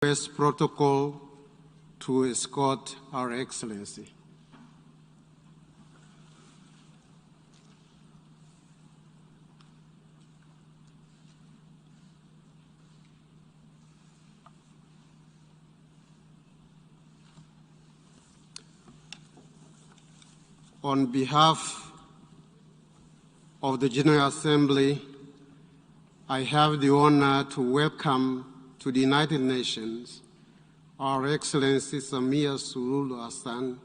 Request protocol to escort Our Excellency. On behalf of the General Assembly, I have the honor to welcome to the United Nations Our Excellency Samia Suluhu Hassan,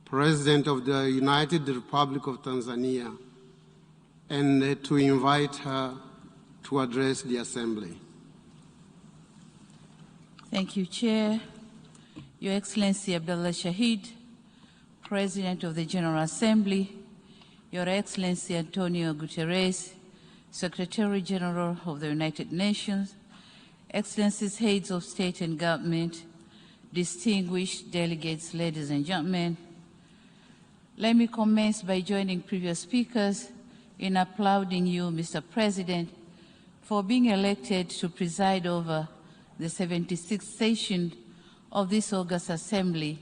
President of the United Republic of Tanzania, and to invite her to address the Assembly. Thank you, Chair. Your Excellency Abdullah Shahid, President of the General Assembly, Your Excellency Antonio Guterres, Secretary General of the United Nations, Excellencies, Heads of State and Government, distinguished delegates, ladies and gentlemen, let me commence by joining previous speakers in applauding you, Mr. President, for being elected to preside over the 76th session of this august Assembly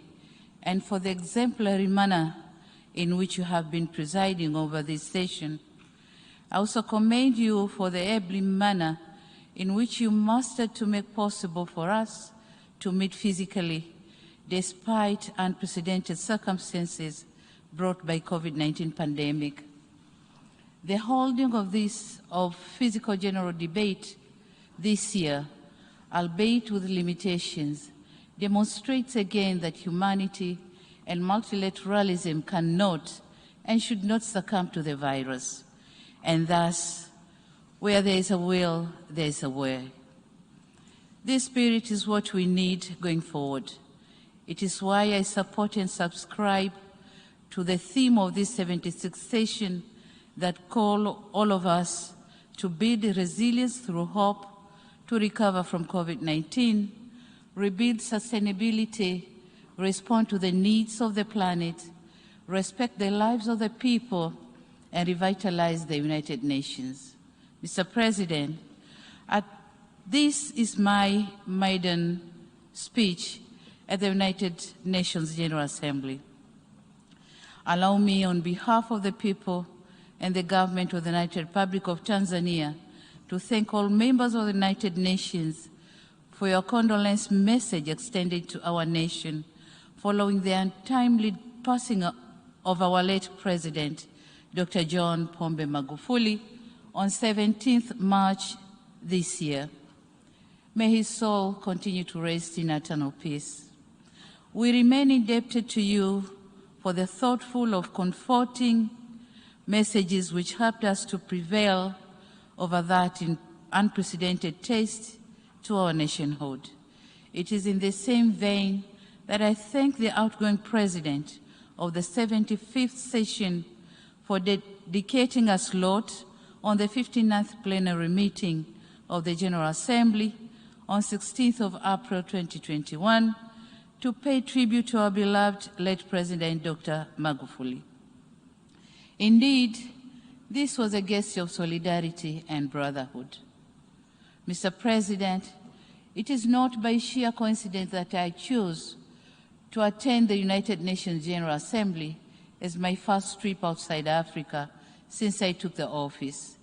and for the exemplary manner in which you have been presiding over this session. I also commend you for the able manner in which you mastered to make possible for us to meet physically despite unprecedented circumstances brought by COVID-19 pandemic. The holding of physical general debate this year, albeit with limitations, demonstrates again that humanity and multilateralism cannot and should not succumb to the virus, and thus, where there is a will, there is a way. This spirit is what we need going forward. It is why I support and subscribe to the theme of this 76th session that call all of us to build resilience through hope, to recover from COVID-19, rebuild sustainability, respond to the needs of the planet, respect the lives of the people, and revitalize the United Nations. Mr. President, this is my maiden speech at the United Nations General Assembly. Allow me, on behalf of the people and the government of the United Republic of Tanzania, to thank all members of the United Nations for your condolence message extended to our nation following the untimely passing of our late President, Dr. John Pombe Magufuli, on 17th March this year. May his soul continue to rest in eternal peace. We remain indebted to you for the thoughtful of comforting messages which helped us to prevail over that in unprecedented test to our nationhood. It is in the same vein that I thank the outgoing President of the 75th session for dedicating a slot on the 59th plenary meeting of the General Assembly on 16th of April 2021 to pay tribute to our beloved late President Dr. Magufuli. Indeed, this was a gesture of solidarity and brotherhood. Mr. President, it is not by sheer coincidence that I chose to attend the United Nations General Assembly as my first trip outside Africa since I took the office.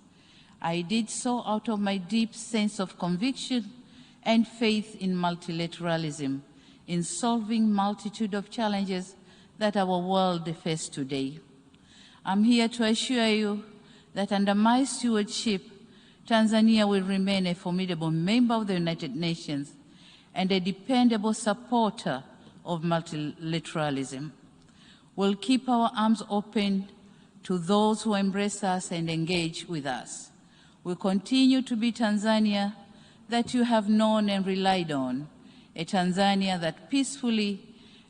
I did so out of my deep sense of conviction and faith in multilateralism, in solving multitude of challenges that our world faces today. I'm here to assure you that under my stewardship, Tanzania will remain a formidable member of the United Nations and a dependable supporter of multilateralism. We'll keep our arms open to those who embrace us and engage with us. We'll continue to be Tanzania that you have known and relied on, a Tanzania that peacefully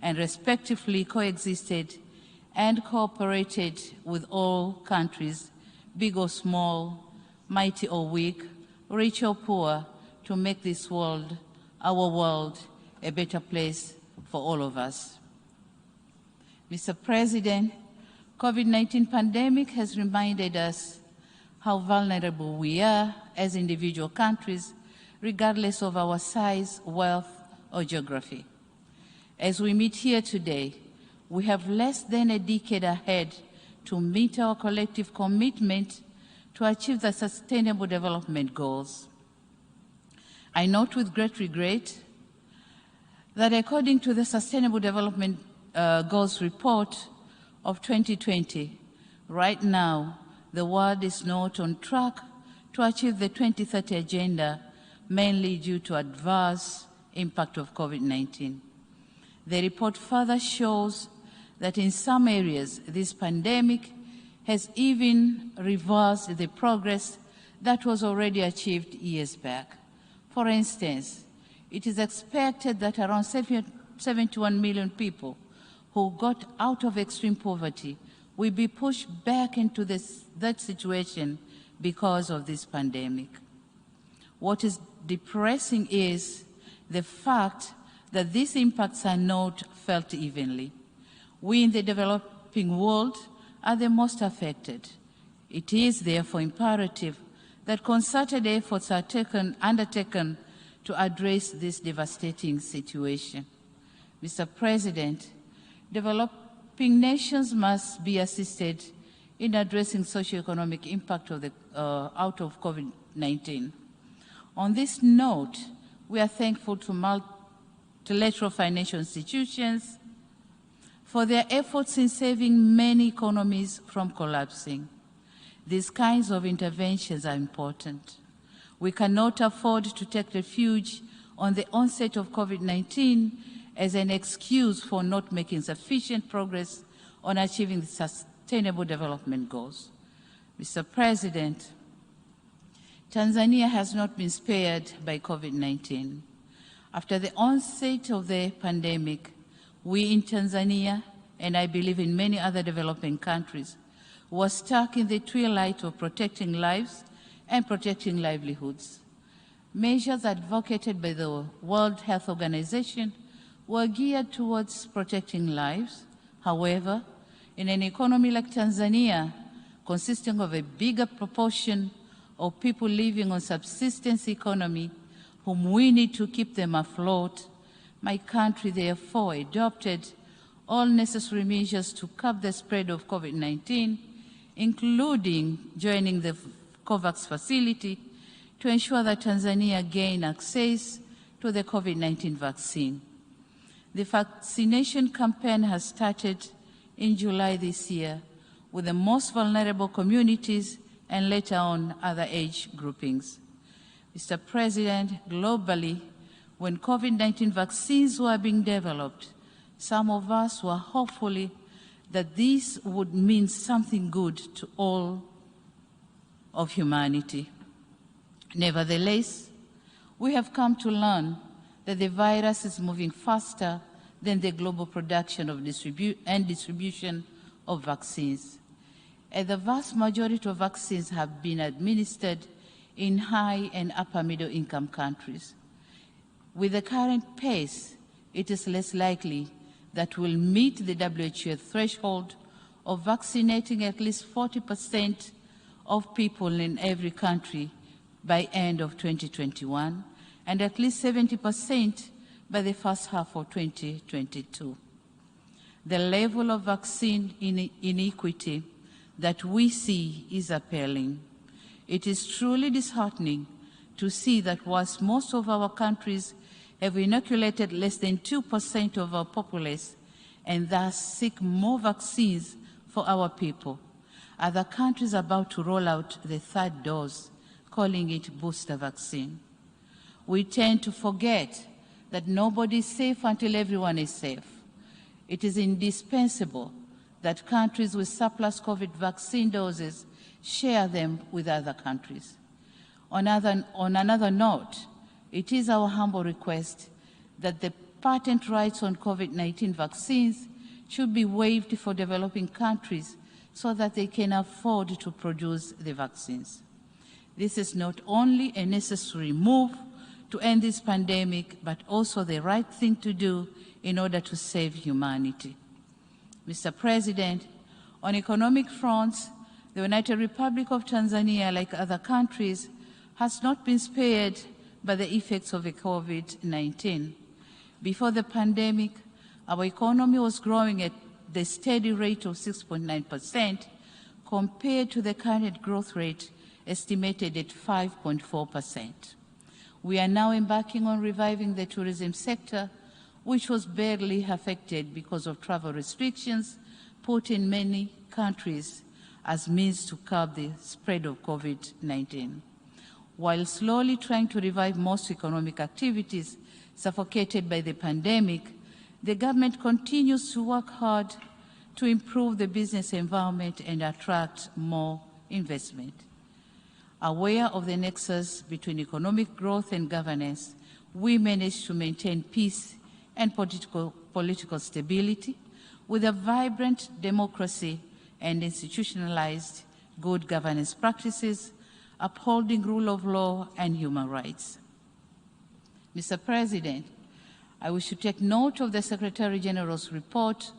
and respectfully coexisted and cooperated with all countries, big or small, mighty or weak, rich or poor, to make this world, our world, a better place for all of us. Mr. President, COVID-19 pandemic has reminded us how vulnerable we are as individual countries, regardless of our size, wealth, or geography. As we meet here today, we have less than a decade ahead to meet our collective commitment to achieve the Sustainable Development Goals. I note with great regret that according to the Sustainable Development Goals report of 2020, right now, the world is not on track to achieve the 2030 agenda, mainly due to adverse impact of COVID-19. The report further shows that in some areas, this pandemic has even reversed the progress that was already achieved years back. For instance, it is expected that around 71 million people who got out of extreme poverty will be pushed back into that situation because of this pandemic. What is depressing is the fact that these impacts are not felt evenly. We in the developing world are the most affected. It is therefore imperative that concerted efforts are undertaken to address this devastating situation. Mr. President, developing nations must be assisted in addressing socio-economic impact of out of COVID-19. On this note, we are thankful to multilateral financial institutions for their efforts in saving many economies from collapsing. These kinds of interventions are important. We cannot afford to take refuge on the onset of COVID-19 as an excuse for not making sufficient progress on achieving the Sustainable Development Goals. Mr. President, Tanzania has not been spared by COVID-19. After the onset of the pandemic, we in Tanzania, and I believe in many other developing countries, were stuck in the twilight of protecting lives and protecting livelihoods. Measures advocated by the World Health Organization were geared towards protecting lives. However, in an economy like Tanzania, consisting of a bigger proportion of people living on subsistence economy, whom we need to keep them afloat, my country therefore adopted all necessary measures to curb the spread of COVID-19, including joining the COVAX facility to ensure that Tanzania gain access to the COVID-19 vaccine. The vaccination campaign has started in July this year with the most vulnerable communities and later on other age groupings. Mr. President, globally, when COVID-19 vaccines were being developed, some of us were hopeful that this would mean something good to all of humanity. Nevertheless, we have come to learn that the virus is moving faster than the global production of distribution of vaccines. And the vast majority of vaccines have been administered in high and upper middle income countries. With the current pace, it is less likely that we'll meet the WHO threshold of vaccinating at least 40% of people in every country by end of 2021, and at least 70% by the first half of 2022. The level of vaccine inequity that we see is appalling. It is truly disheartening to see that whilst most of our countries have inoculated less than 2% of our populace and thus seek more vaccines for our people, other countries are about to roll out the third dose, calling it booster vaccine. We tend to forget that nobody is safe until everyone is safe. It is indispensable that countries with surplus COVID vaccine doses share them with other countries. On another note, it is our humble request that the patent rights on COVID-19 vaccines should be waived for developing countries so that they can afford to produce the vaccines. This is not only a necessary move to end this pandemic, but also the right thing to do in order to save humanity. Mr. President, on economic fronts, the United Republic of Tanzania, like other countries, has not been spared by the effects of the COVID-19. Before the pandemic, our economy was growing at the steady rate of 6.9% compared to the current growth rate estimated at 5.4%. We are now embarking on reviving the tourism sector, which was badly affected because of travel restrictions put in many countries as means to curb the spread of COVID-19. While slowly trying to revive most economic activities suffocated by the pandemic, the government continues to work hard to improve the business environment and attract more investment. Aware of the nexus between economic growth and governance, we managed to maintain peace and political stability with a vibrant democracy and institutionalized good governance practices, upholding rule of law and human rights. Mr. President, I wish to take note of the Secretary General's report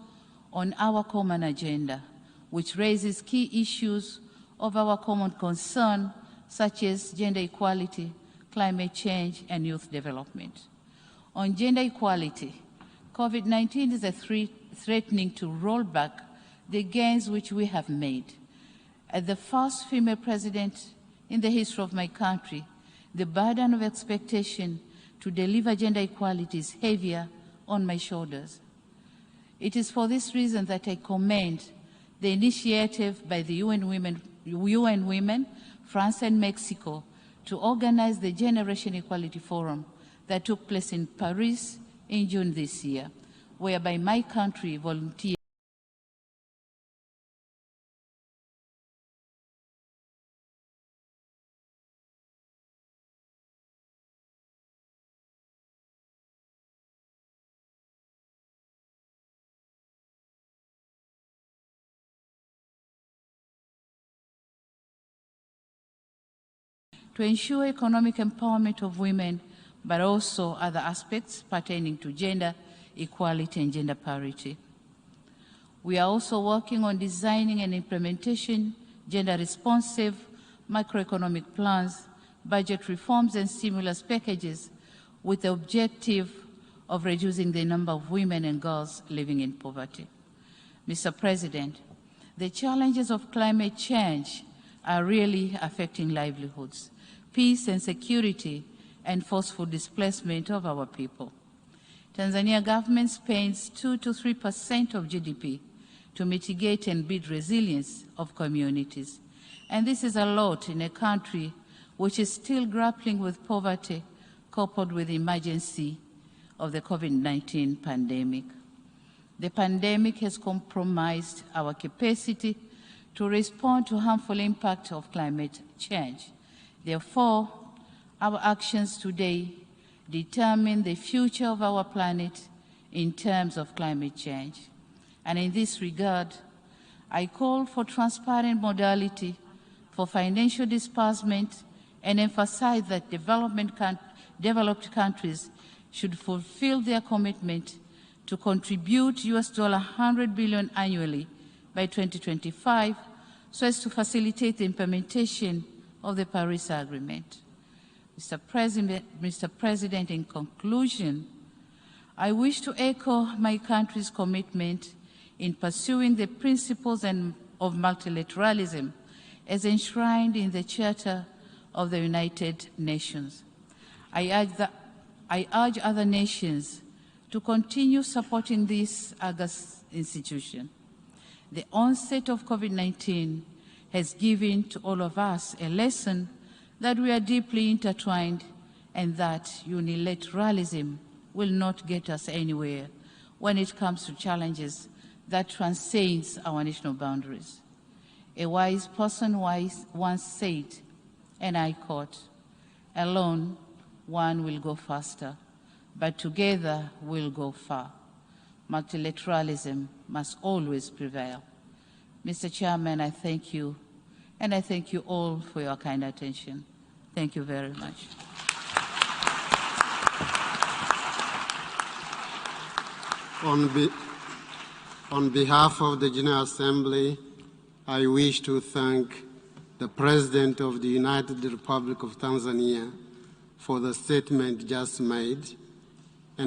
on our common agenda, which raises key issues of our common concern, such as gender equality, climate change, and youth development. On gender equality, COVID-19 is threatening to roll back the gains which we have made. As the first female president in the history of my country, the burden of expectation to deliver gender equality is heavier on my shoulders. It is for this reason that I commend the initiative by the UN Women, France and Mexico to organize the Generation Equality Forum that took place in Paris in June this year, whereby my country volunteered to ensure economic empowerment of women, but also other aspects pertaining to gender equality and gender parity. We are also working on designing and implementation gender-responsive macroeconomic plans, budget reforms, and stimulus packages with the objective of reducing the number of women and girls living in poverty. Mr. President, the challenges of climate change are really affecting livelihoods, peace and security, and forceful displacement of our people. Tanzania government spends 2 to 3% of GDP to mitigate and build resilience of communities. And this is a lot in a country which is still grappling with poverty coupled with the emergency of the COVID-19 pandemic. The pandemic has compromised our capacity to respond to harmful impact of climate change. Therefore, our actions today determine the future of our planet in terms of climate change. And in this regard, I call for transparent modality for financial disbursement and emphasize that developed countries should fulfill their commitment to contribute $100 billion annually by 2025 so as to facilitate the implementation of the Paris Agreement. Mr. President, in conclusion, I wish to echo my country's commitment in pursuing the principles of multilateralism as enshrined in the Charter of the United Nations. I urge other nations to continue supporting this august institution. The onset of COVID-19 has given to all of us a lesson that we are deeply intertwined and that unilateralism will not get us anywhere when it comes to challenges that transcends our national boundaries. A wise person once said, and I quote, "Alone, one will go faster, but together we'll go far. Multilateralism must always prevail." Mr. Chairman, I thank you, and I thank you all for your kind attention. Thank you very much. On behalf of the General Assembly, I wish to thank the President of the United Republic of Tanzania for the statement just made.